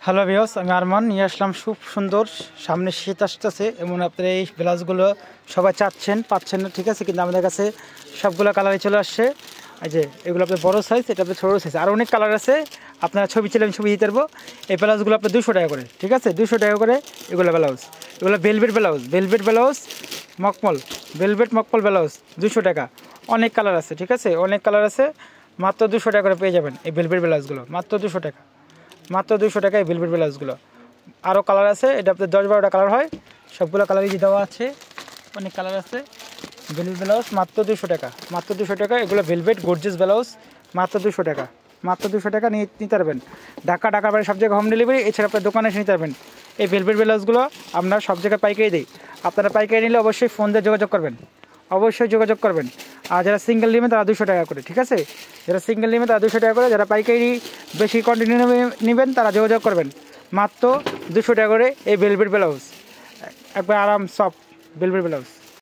Hello viewers, আমি আরমান নিয়ে আসলাম খুব সুন্দর। সামনে শীত আসতেছে, এমন আপনারা এই ব্লাউজগুলো সবাই চাচ্ছেন, পাচ্ছেন না, ঠিক আছে, কিন্তু আমাদের কাছে সবগুলো কালারই চলে আসছে। এই যে এগুলো আপনার বড় সাইজ, এটা আপনার ছোটো সাইজ, আর অনেক কালার আছে। আপনারা ছবি ছিল, আমি ছবি দিতে পারবো। এই ব্লাউজগুলো আপনার 200 টাকা করে, ঠিক আছে, 200 টাকা করে এগুলো ব্লাউজ। এগুলো ভেলভেট ব্লাউজ, ভেলভেট ব্লাউজ, মকমল, ভেলভেট মকমল ব্লাউজ 200 টাকা। অনেক কালার আছে, ঠিক আছে, অনেক কালার আছে। মাত্র 200 টাকা করে পেয়ে যাবেন এই ভেলভেট ব্লাউজগুলো, মাত্র 200 টাকা, মাত্র 200 টাকায় ভেলভেট ব্লাউজগুলো। আরও কালার আছে, এটা আপনার 10-12টা কালার হয়, সবগুলো কালারই দেওয়া আছে, অনেক কালার আছে। ভেলভেট ব্লাউজ মাত্র 200 টাকা, মাত্র 200 টাকা। এগুলো ভেলভেট গর্জিয়াস ব্লাউজ, মাত্র 200 টাকা, মাত্র 200 টাকা নিতে পারবেন। ঢাকা বাইরে সব জায়গায় হোম ডেলিভারি, এছাড়া আপনার দোকানে এসে নিতে পারবেন। এই ভেলভেট ব্লাউজগুলো আমরা সব জায়গায় পাইকারি দিই। আপনারা পাইকারি নিলে অবশ্যই ফোন দিয়ে যোগাযোগ করবেন, অবশ্যই যোগাযোগ করবেন। আর যারা সিঙ্গেল নেবেন তারা 200 টাকা করে, ঠিক আছে, যারা সিঙ্গেল নেবেন তারা 200 টাকা করে, যারা পাইকারি বেশি কোয়ান্টিটি নেবেন তারা যোগাযোগ করবেন। মাত্র 200 টাকা করে এই ভেলভেট ব্লাউজ, একবার আরাম সফট ভেলভেট ব্লাউজ।